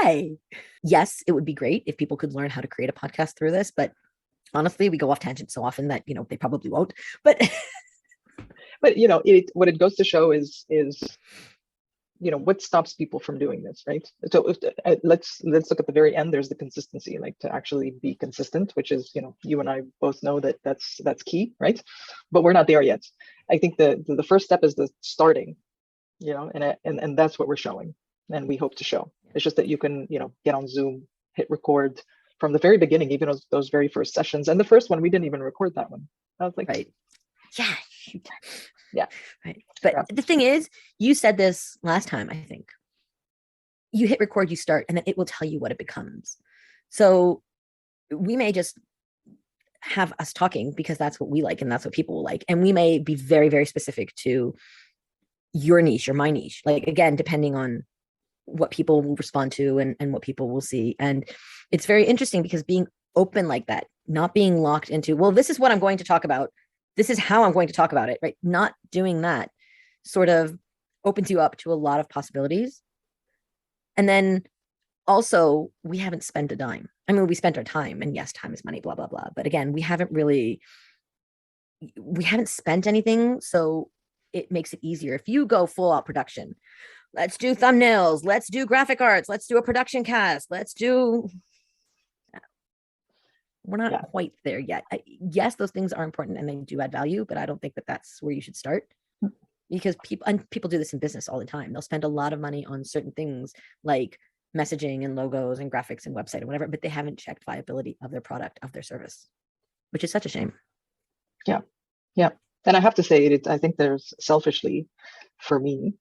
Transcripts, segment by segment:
why? Yes, it would be great if people could learn how to create a podcast through this, but honestly, we go off tangent so often that, they probably won't. But what it goes to show is what stops people from doing this, right? So let's look at the very end. There's the consistency, like to actually be consistent, which is, you and I both know that that's key, right? But we're not there yet. I think the first step is the starting, and that's what we're showing, and we hope to show. It's just that you can, get on Zoom, hit record from the very beginning, even those very first sessions. And the first one, we didn't even record that one. I was like, right. Yeah. Yeah. Right. But the thing is, you said this last time, I think. You hit record, you start, and then it will tell you what it becomes. So we may just have us talking because that's what we like and that's what people will like. And we may be very, very specific to your niche or my niche. Like, again, depending on what people will respond to and what people will see. And it's very interesting because being open like that, not being locked into, well, this is what I'm going to talk about. This is how I'm going to talk about it, right? Not doing that sort of opens you up to a lot of possibilities. And then also, we haven't spent a dime. I mean, we spent our time, and yes, time is money, blah, blah, blah. But again, we haven't spent anything. So it makes it easier. If you go full out production, let's do thumbnails, let's do graphic arts, let's do a production cast, we're not quite there yet. Yes, those things are important and they do add value, but I don't think that that's where you should start, because people do this in business all the time. They'll spend a lot of money on certain things like messaging and logos and graphics and website and whatever, but they haven't checked viability of their product, of their service, which is such a shame. Yeah. And I have to say, I think there's, selfishly for me,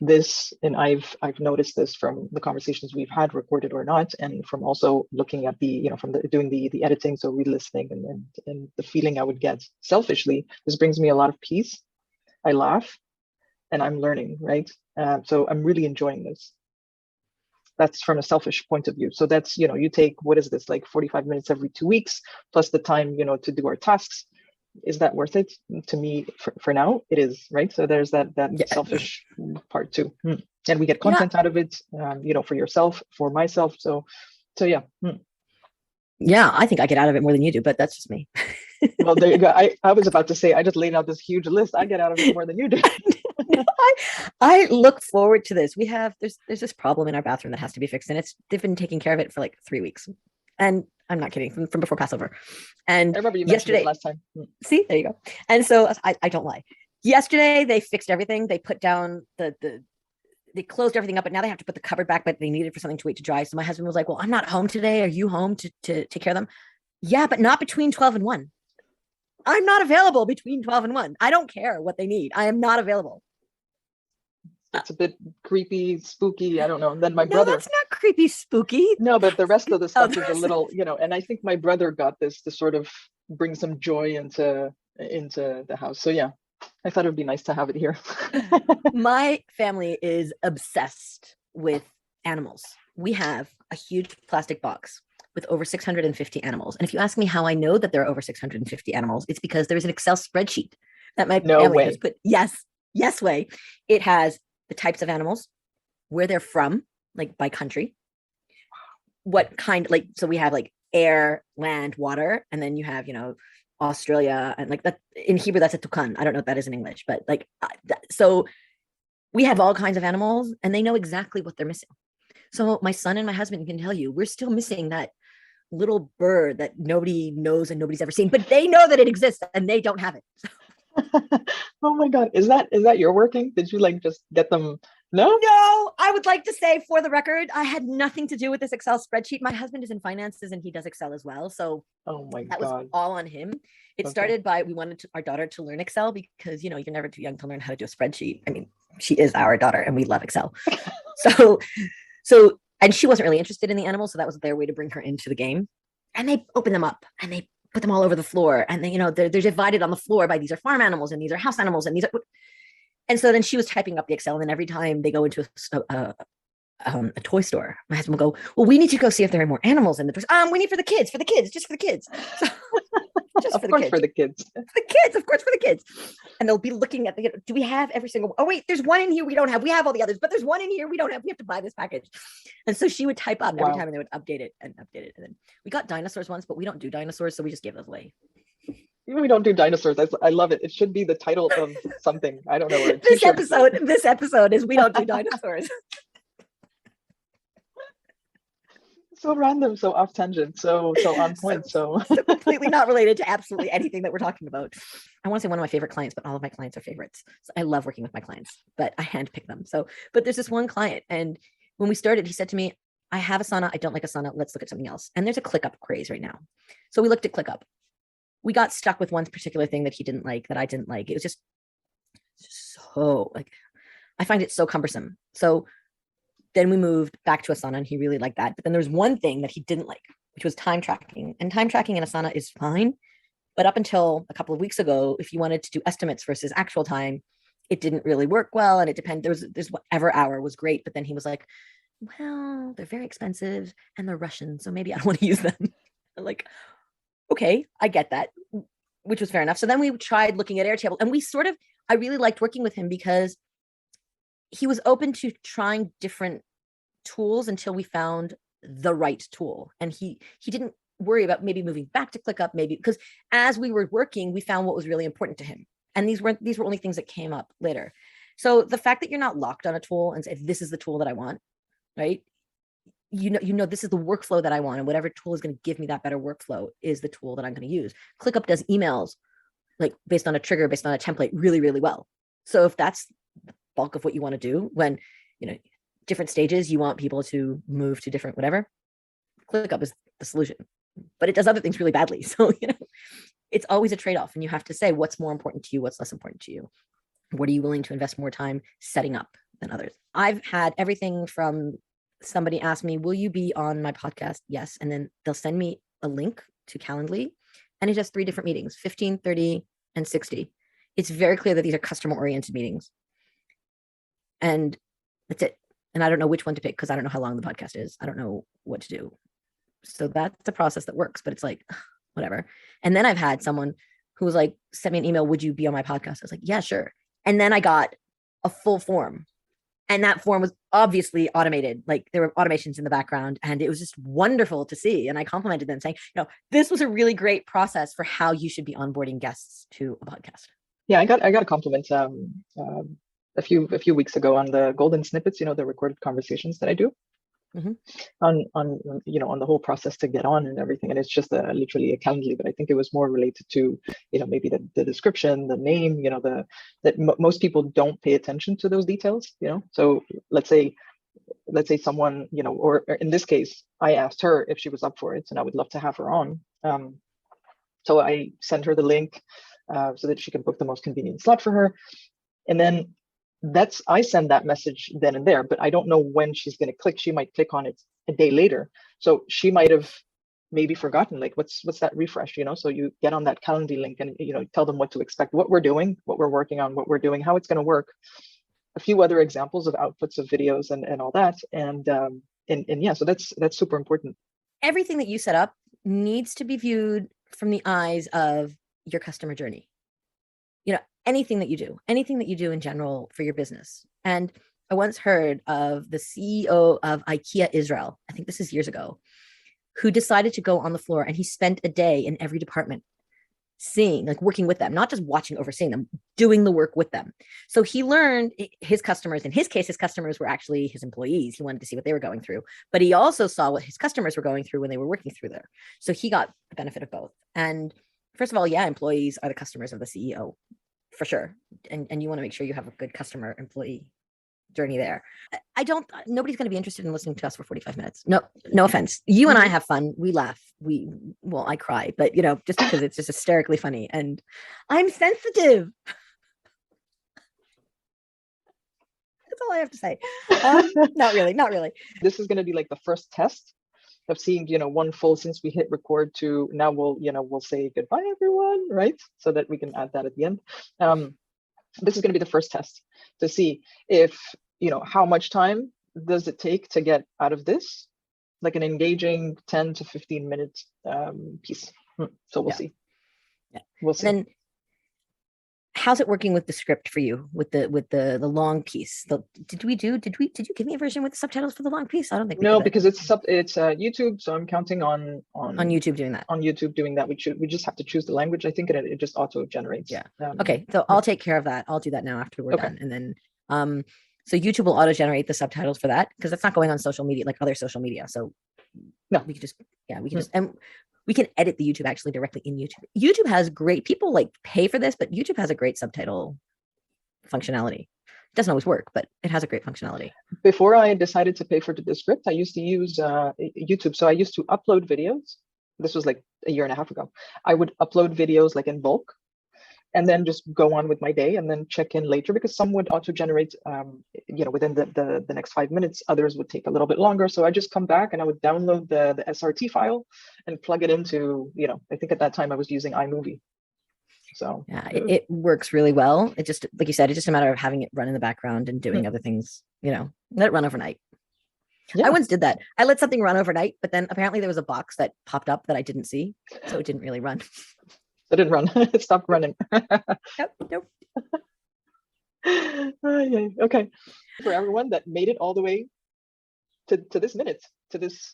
this, and I've noticed this from the conversations we've had, recorded or not, and from also looking at doing the editing, so re-listening and the feeling I would get selfishly, this brings me a lot of peace. I laugh and I'm learning, right? So I'm really enjoying this. That's from a selfish point of view. So that's, you take, what is this, like 45 minutes every 2 weeks, plus the time, to do our tasks. Is that worth it? To me, for now, it is, right? So there's that selfish part too. And we get content out of it, for yourself, for myself. So yeah. Yeah, I think I get out of it more than you do, but that's just me. Well, there you go. I was about to say, I just laid out this huge list. I get out of it more than you do. I look forward to this. There's this problem in our bathroom that has to be fixed, and they've been taking care of it for like 3 weeks. And I'm not kidding, from before Passover. And I remember you mentioned it last time. See, there you go. And so I don't lie. Yesterday they fixed everything. They put down they closed everything up, but now they have to put the cupboard back, but they needed for something to wait to dry. So my husband was like, well, I'm not home today. Are you home to take care of them? Yeah, but not between 12 and 1. I'm not available between 12 and 1. I don't care what they need. I am not available. It's a bit creepy, spooky. I don't know. And then my brother. That's not creepy, spooky. No, but the rest of the stuff is a little, and I think my brother got this to sort of bring some joy into the house. So yeah, I thought it would be nice to have it here. My family is obsessed with animals. We have a huge plastic box with over 650 animals. And if you ask me how I know that there are over 650 animals, it's because there's an Excel spreadsheet that my family has put. Yes way. It has the types of animals, where they're from, like by country, what kind, like, so we have like air, land, water, and then you have, Australia, and like that in Hebrew, that's a tukan. I don't know what that is in English, but like, so we have all kinds of animals and they know exactly what they're missing. So my son and my husband can tell you, we're still missing that little bird that nobody knows and nobody's ever seen, but they know that it exists and they don't have it. Oh my God. Is that your working? Did you like just get them? No, I would like to say, for the record, I had nothing to do with this Excel spreadsheet. My husband is in finances and he does Excel as well. So that was all on him. It started by, we wanted our daughter to learn Excel because, you're never too young to learn how to do a spreadsheet. I mean, she is our daughter and we love Excel. So, and she wasn't really interested in the animals. So that was their way to bring her into the game. And they open them up and they put them all over the floor. And then, they're divided on the floor by, these are farm animals and these are house animals and these are. And so then she was typing up the Excel, and then every time they go into a toy store, my husband will go, well, we need to go see if there are more animals in the we need just for the kids. So, just for Of the course, kids. for the kids. For the kids, of course, for the kids. And they'll be looking at do we have every single, oh wait, there's one in here we don't have. We have all the others, but there's one in here we don't have. We have to buy this package. And so she would type out every time and they would update it. And then we got dinosaurs once, but we don't do dinosaurs, so we just gave those away. We don't do dinosaurs. I love it. It should be the title of something. I don't know. Or a This t-shirt. episode is we don't do dinosaurs. So random, so off tangent, so on point. So completely not related to absolutely anything that we're talking about. I want to say one of my favorite clients, but all of my clients are favorites. So I love working with my clients, but I handpick them. So, but there's this one client, and when we started, he said to me, I have a sauna. I don't like a sauna. Let's look at something else. And there's a ClickUp craze right now. So we looked at ClickUp. We got stuck with one particular thing that he didn't like, that I didn't like. It was just so I find it so cumbersome. So then we moved back to a sauna and he really liked that. But then there's one thing that he didn't like, which was time tracking. And time tracking in a sauna is fine. But up until a couple of weeks ago, if you wanted to do estimates versus actual time, it didn't really work well. And it depends. There's whatever hour was great. But then he was like, well, they're very expensive and they're Russian, so maybe I don't want to use them. Like, okay, I get that, which was fair enough. So then we tried looking at Airtable, and I really liked working with him because he was open to trying different tools until we found the right tool. And he didn't worry about maybe moving back to ClickUp, maybe because as we were working, we found what was really important to him. And these were only things that came up later. So the fact that you're not locked on a tool and say, this is the tool that I want, right? You know, this is the workflow that I want, and whatever tool is going to give me that better workflow is the tool that I'm going to use. ClickUp does emails like based on a trigger, based on a template really, really well. So if that's the bulk of what you want to do, when, you know, different stages, you want people to move to different whatever, ClickUp is the solution, but it does other things really badly. So, you know, it's always a trade-off, and you have to say what's more important to you, what's less important to you. What are you willing to invest more time setting up than others? I've had everything from somebody ask me, will you be on my podcast? Yes. And then they'll send me a link to Calendly, and it has 3 different meetings, 15, 30, and 60. It's very clear that these are customer oriented meetings. And that's it. And I don't know which one to pick because I don't know how long the podcast is. I don't know what to do. So that's the process that works, but it's like, whatever. And then I've had someone who was like, send me an email. Would you be on my podcast? I was like, yeah, sure. And then I got a full form. And that form was obviously automated. Like there were automations in the background, and it was just wonderful to see. And I complimented them saying, you know, this was a really great process for how you should be onboarding guests to a podcast. Yeah, I got a compliment a few weeks ago on the golden snippets, you know, the recorded conversations that I do. Mm-hmm. on the whole process to get on and everything. And it's just literally a Calendly, but I think it was more related to, you know, maybe the description, the name, you know, most people don't pay attention to those details, you know. So let's say someone, you know, or in this case, I asked her if she was up for it, and I would love to have her on. So I sent her the link so that she can book the most convenient slot for her. And then I send that message then and there, but I don't know when she's going to click. She might click on it a day later. So she might have maybe forgotten, like, what's that refresh, you know? So you get on that Calendly link and, you know, tell them what to expect, what we're doing, what we're working on, what we're doing, how it's going to work, a few other examples of outputs of videos and all that. And yeah, so that's super important. Everything that you set up needs to be viewed from the eyes of your customer journey. You know, anything that you do in general for your business. And I once heard of the CEO of IKEA Israel, I think this is years ago, who decided to go on the floor, and he spent a day in every department seeing, like working with them, not just watching, overseeing them, doing the work with them. So he learned his customers, in his case, his customers were actually his employees. He wanted to see what they were going through, but he also saw what his customers were going through when they were working through there. So he got the benefit of both. And first of all, yeah, employees are the customers of the CEO for sure. And you want to make sure you have a good customer employee journey there. Nobody's going to be interested in listening to us for 45 minutes. No offense. You and I have fun. We laugh. I cry, but you know, just because it's just hysterically funny, and I'm sensitive. That's all I have to say. Not really. This is going to be like the first test of seeing, you know, one full, since we hit record, to now we'll say goodbye, everyone, right? So that we can add that at the end. This is going to be the first test to see if, you know, how much time does it take to get out of this, like an engaging 10 to 15 minute piece. So we'll see. Yeah. We'll see. And then how's it working with the script for you with the long piece? Did you give me a version with the subtitles for the long piece? I don't think no, because it's YouTube, so I'm counting on YouTube doing that. On YouTube doing that, we just have to choose the language, I think, and it just auto generates. Yeah. Okay, so I'll take care of that. I'll do that now after we're done, and then so YouTube will auto generate the subtitles for that because that's not going on social media like other social media. So no, we could just and we can edit the YouTube actually directly in YouTube. YouTube has great people like pay for this, but YouTube has a great subtitle functionality. It doesn't always work, but it has a great functionality. Before I decided to pay for the script, I used to use YouTube. So I used to upload videos. This was like a year and a half ago. I would upload videos like in bulk and then just go on with my day and then check in later because some would auto generate, within the next 5 minutes. Others would take a little bit longer. So I just come back and I would download the SRT file and plug it into, I think at that time I was using iMovie. So yeah, it works really well. It just, like you said, it's just a matter of having it run in the background and doing other things, let it run overnight. Yeah. I once did that. I let something run overnight, but then apparently there was a box that popped up that I didn't see. So it didn't really run. It didn't run. It stopped running. Nope. Okay. For everyone that made it all the way to this minute, to this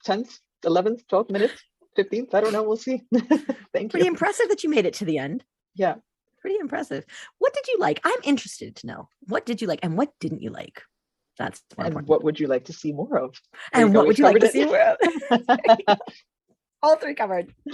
10th, 11th, 12th minute, 15th, I don't know. We'll see. Thank you. Pretty impressive that you made it to the end. Yeah. Pretty impressive. What did you like? I'm interested to know. What did you like and what didn't you like? That's more important. What would you like to see more of? And what would you like to see more of? All three covered.